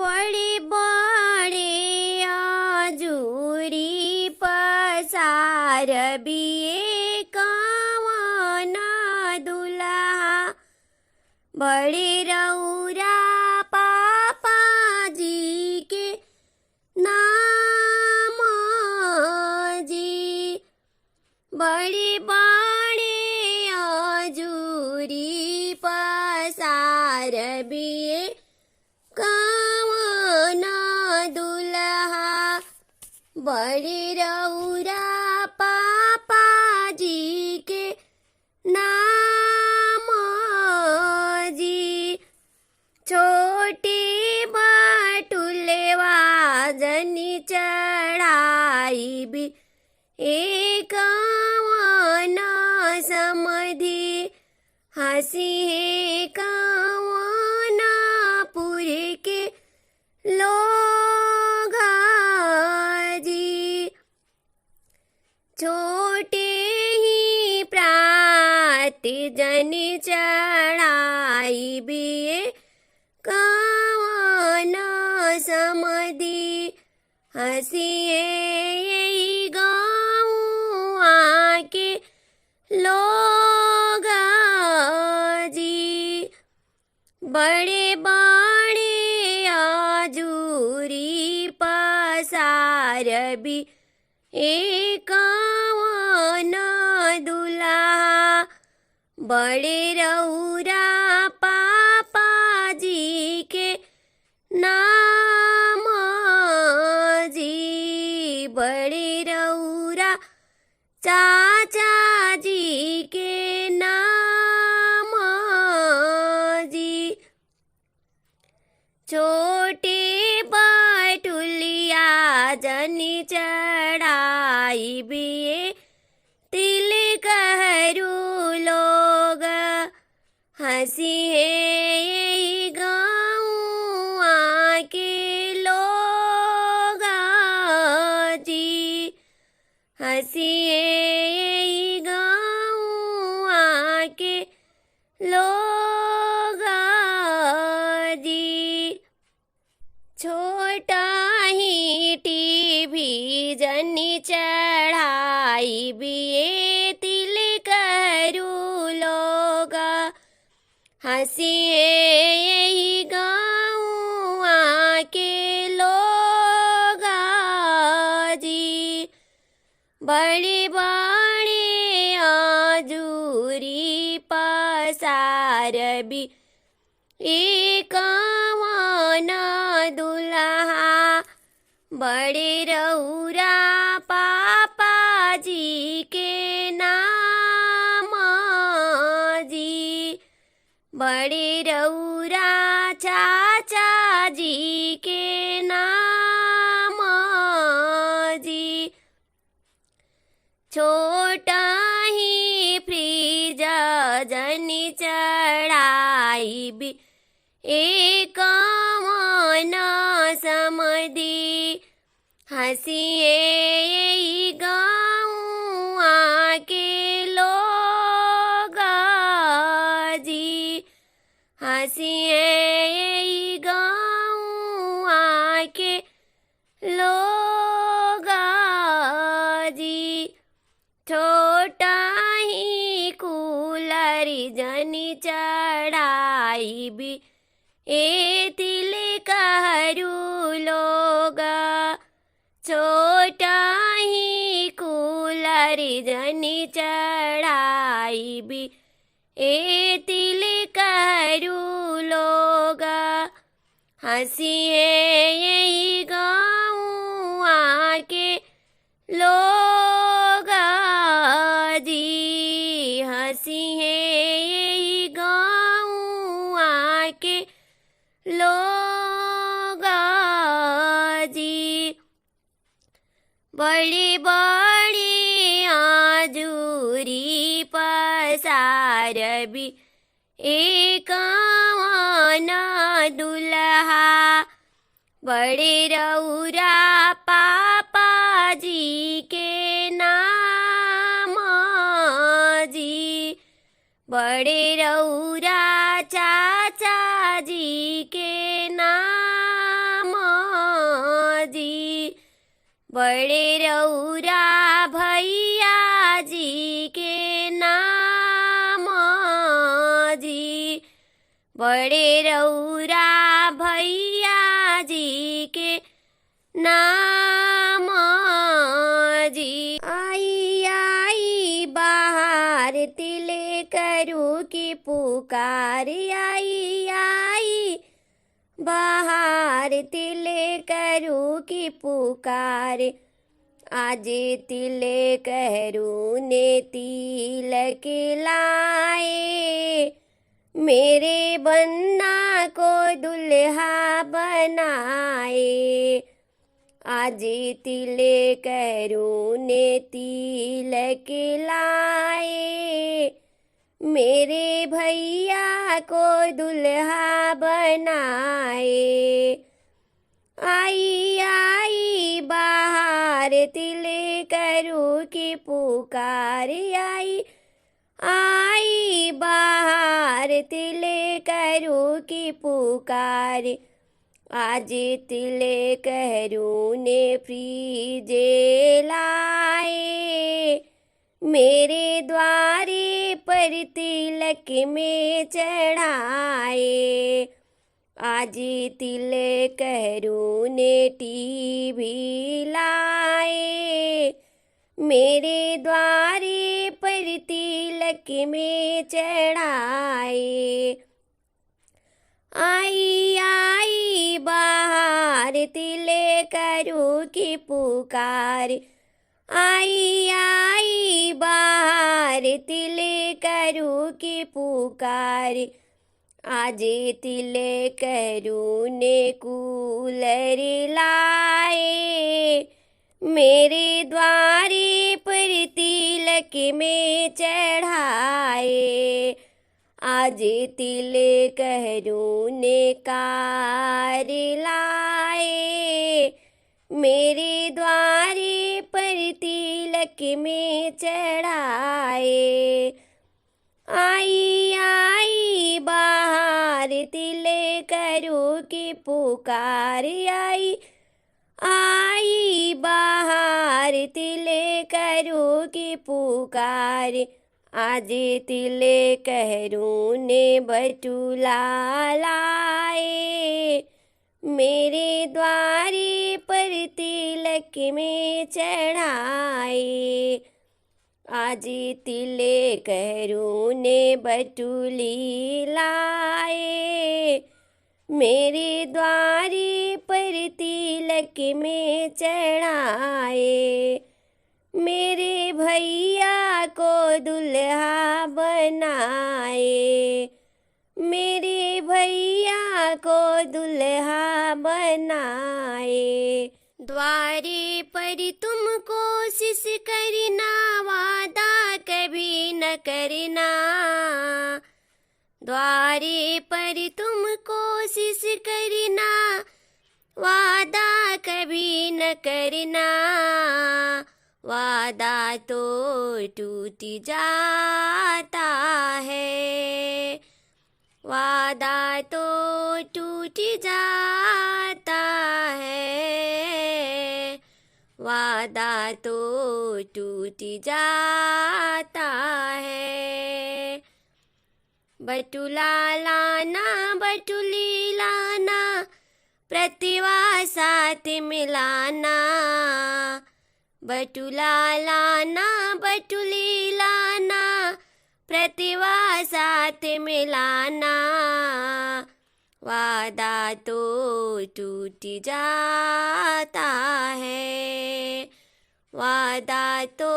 बड़े बड़े आजूरी पसार बिये कवन दुल्हा। बड़े रउरा पापा जी के नाम जी। बड़े बड़े आजूरी पसार बिये कवन दुल्हा। बड़े रउरा पापा जी के नाम जी। छोटी बटुलेवा जनी चढ़ाई भी एक समधि। हंसी है कवन पुरे के लोग जी। छोटे ही प्राति जनी चढ़ाई बिये कवन समधि। हंसिए यही गौआ के लोग जी। बड़े बड़े आजूरी पसार भी एक दुल्हा। बड़े रउरा पापा जी के नाम जी। बड़े रउरा चाचा जी के नाम जी। छोटे बटुलिया जनी चढ़ाई बिये तिल कहरू लोग। हंसी है यही गौआ के लोग जी। हंसी है यही गौआ के लोग जी। छोटा ही टीवी जनी चढ़ाई बिये तिल करू लोग। हंसी है यही गौआ के लोग जी। बड़े बड़े आजूरी पसार भी एक दुल्हा। बड़े रउरा पापा जी के नाम जी। बड़े रउरा चाचा जी के नाम जी। छोटा ही फ्रिज जनी चढ़ाई भी एक समधि। हंसी है यही गौआ के लोग जी। हंसी है यही गौआ के लोग जी। छोटा ही कूलर जनी चढ़ाई भी ए तिल कहरू लोग। छोटा ही कूलर जनी चढ़ाई भी ए तिल कहरू लोग। हंसी है यही गौआ के लोग जी। हंसी है यही गौआ के लोग जी। बड़े बड़े आजूरी पसार भी एक दुल्हा। बड़े रउरा पापा जी के नाम जी। बड़े रउरा चाचा जी के नाम बड़े रउरा भैया जी के नाम जी, बड़े रउरा भैया जी के नाम जी। आई आई बाहर तिले करू की पुकार, आई आई बाहर तिले करू की पुकार, आज तिले करू ने तिलक लाए, मेरे बन्ना को दुल्हा बनाए, आज तिले करू ने तिलक लाए, मेरे भैया को दुल्हा बनाए। आई आई बाहर तिले करू की पुकार, आई आई बाहर तिले करू की पुकार, आज तिले करू ने फ्रीजे लाए, मेरे द्वारे पर तिलक में चढ़ाए, आज तिले करू ने टीवी लाए, मेरे द्वारे पर तिलक में चढ़ाए। आई आई बाहर तिले करू की पुकार, आई आई बाहर तिले करू की पुकार, आज तिले करू ने कूलर लाए, मेरे द्वारे पर तिलक में चढ़ाए, आज तिले करू ने कार लाए, मेरे द्वारे पर तिलक में चढ़ाए। आई आई बाहर तिले करू की पुकार, आई आई बाहर तिले करू की पुकार, आज तिले करू ने बटुला लाए, मेरे द्वारे पर तिलक में चढ़ाए, आज तिले करू ने बटुली लाए, मेरे द्वारे पर तिलक में चढ़ाए, मेरे भैया को दुल्हा बनाए, मेरे भैया को दुल्हा बनाए। द्वारे पर तुम कोशिश करना, वादा कभी न करना, द्वारे पर तुम कोशिश करना, वादा कभी न करना, वादा तो टूट जाता है, वादा तो टूट जाता है, वादा तो टूट जाता है। बटुला लाना बटुली लाना, प्रतिभा साथ मिलाना, बटुला लाना बटुली लाना, प्रतिभा साथ मिलाना, वादा तो टूट जाता है, वादा तो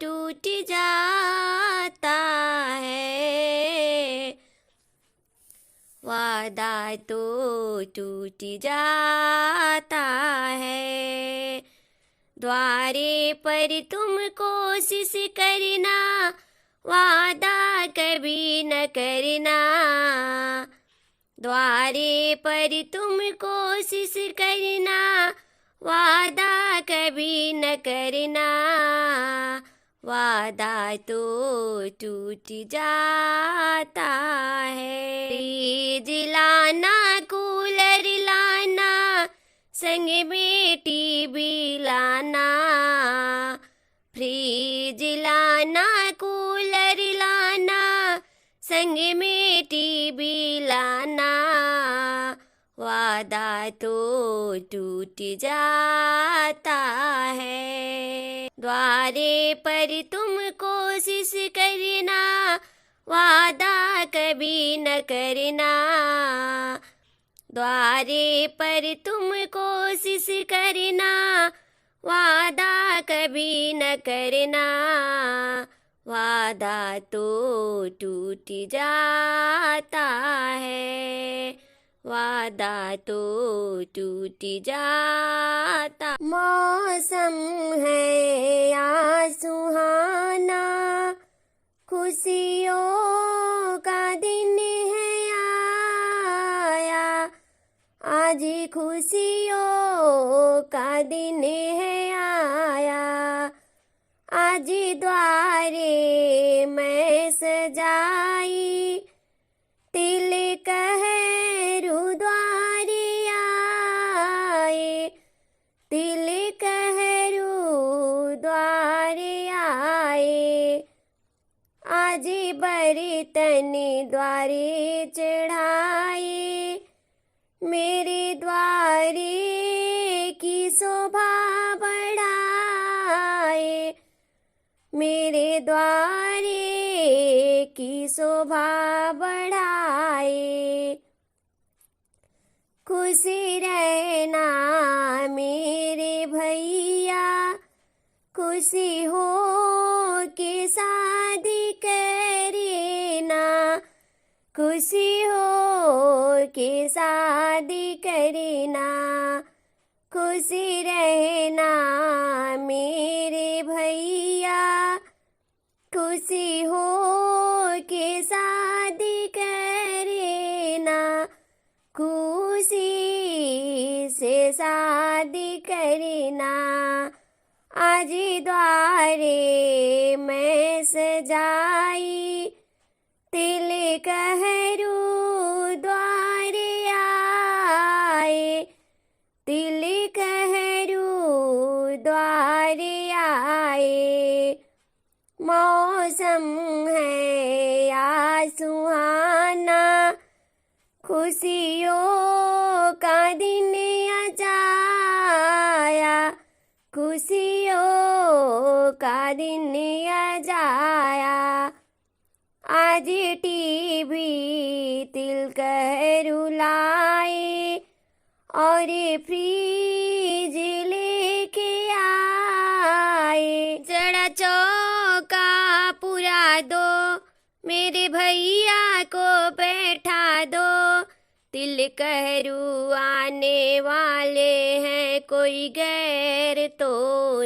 टूट जाता है, वादा तो टूट जाता है। द्वारे पर तुम कोशिश करना, वादा कभी न करना, द्वारे पर तुम कोशिश करना, वादा कभी न करना, वादा तो टूट जाता है। फ्रिज लाना कूलर लाना, संग में टीवी लाना, संग में टीवी लाना, वादा तो टूट जाता है। द्वारे पर तुम कोशिश करना, वादा कभी न करना। द्वारे पर तुम कोशिश करना, वादा कभी न करना। वादा तो टूट जाता है, वादा तो टूट जाता। मौसम है या सुहाना, खुशियों का दिन है आया। आज खुशियों का दिन है आया। आज द्वारे मैं सजाई, तिलक हरू द्वारे आए। तिलक हरू द्वारे आए। आज बर्तन द्वारे चढ़ाए, मेरे द्वारे की शोभा बढ़ाए। मेरे द्वारे की शोभा बढ़ाए। खुशी रहना मेरे भैया, खुशी हो के शादी करेना। खुशी हो के शादी करेना। खुशी रहना मेरे भैया, खुशी हो के शादी करेना। खुशी से शादी करना। आज द्वारे मैं सजाई, तिलक हरू द्वारे आए। तिलक हरू द्वारे आए। मौसम है या सुहाना, खुशियों का दिन आया। खुशियों का दिन आया। आज टीवी तिलक हरू लाए, और फ्रिज लेके आए। जरा चौका पुरा दो, मेरे भैया को बैठा दो। तिलक हरू आने वाले हैं, कोई गैर तो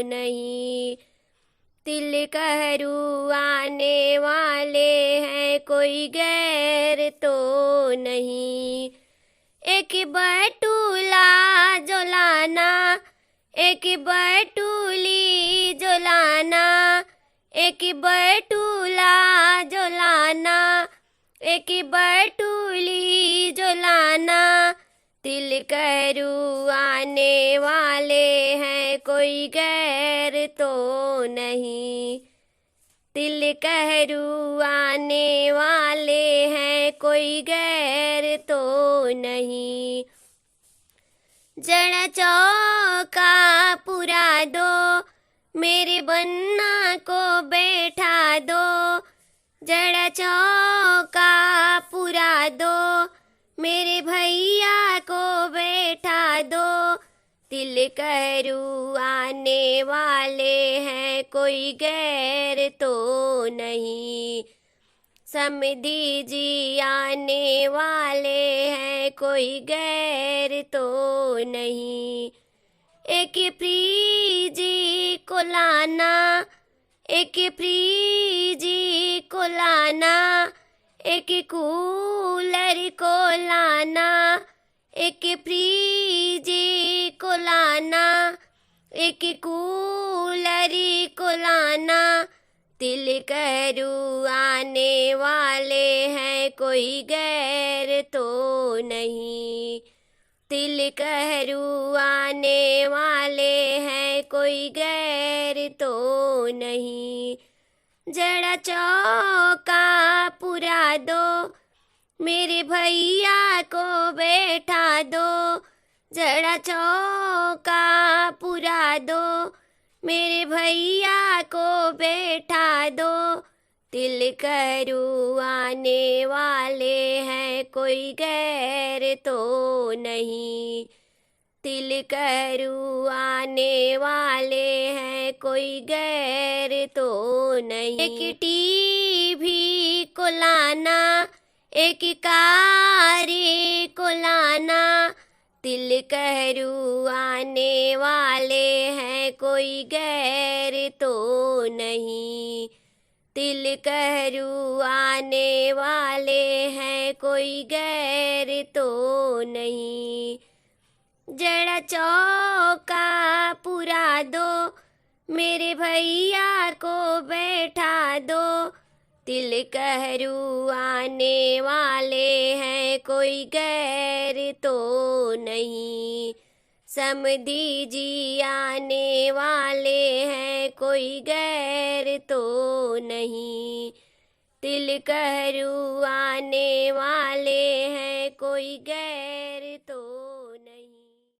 नहीं। तिलक हरू आने वाले हैं, कोई गैर तो नहीं। एक बटूला जो लाना, एक बटूली जो लाना। एक बटूला जो लाना, एक बटूली जो लाना। तिलक हरू आने वाले हैं, कोई गैर तो नहीं। तिलक हरू आने वाले हैं, कोई गैर तो नहीं। जरा चौका पुरा दो, मेरे बन्ना को बैठा दो। जरा चौका पुरा दो, मेरे भैया को बैठा दो। तिलक हरू आने वाले हैं, कोई गैर तो नहीं। समधी जी आने वाले हैं, कोई गैर तो नहीं। एक फ्रिज को लाना, एक फ्रिज को लाना। एक कूलर को लाना, एक फ्रिज को लाना। एक कूलर को लाना। तिलक हरू आने वाले हैं, कोई गैर तो नहीं। तिलक हरू आने वाले हैं, कोई गैर तो नहीं। जरा चौका पुरा दो, मेरे भैया को बैठा दो। जरा चौका पुरा दो, मेरे भैया को बैठा दो। तिल करुआने वाले हैं, कोई गैर तो नहीं। तिल करुआने वाले हैं, कोई गैर तो नहीं। एक टीभी को लाना, एक कारी को लाना। तिल करुआने वाले हैं, कोई गैर तो नहीं। तिल करुआने वाले हैं, कोई गैर तो नहीं। जरा चौका पुरा दो, मेरे भैया को बैठा दो। तिल करुआने वाले हैं, कोई गैर तो नहीं। समधी जी आने वाले हैं, कोई गैर तो नहीं। तिल करुआने वाले हैं, कोई गैर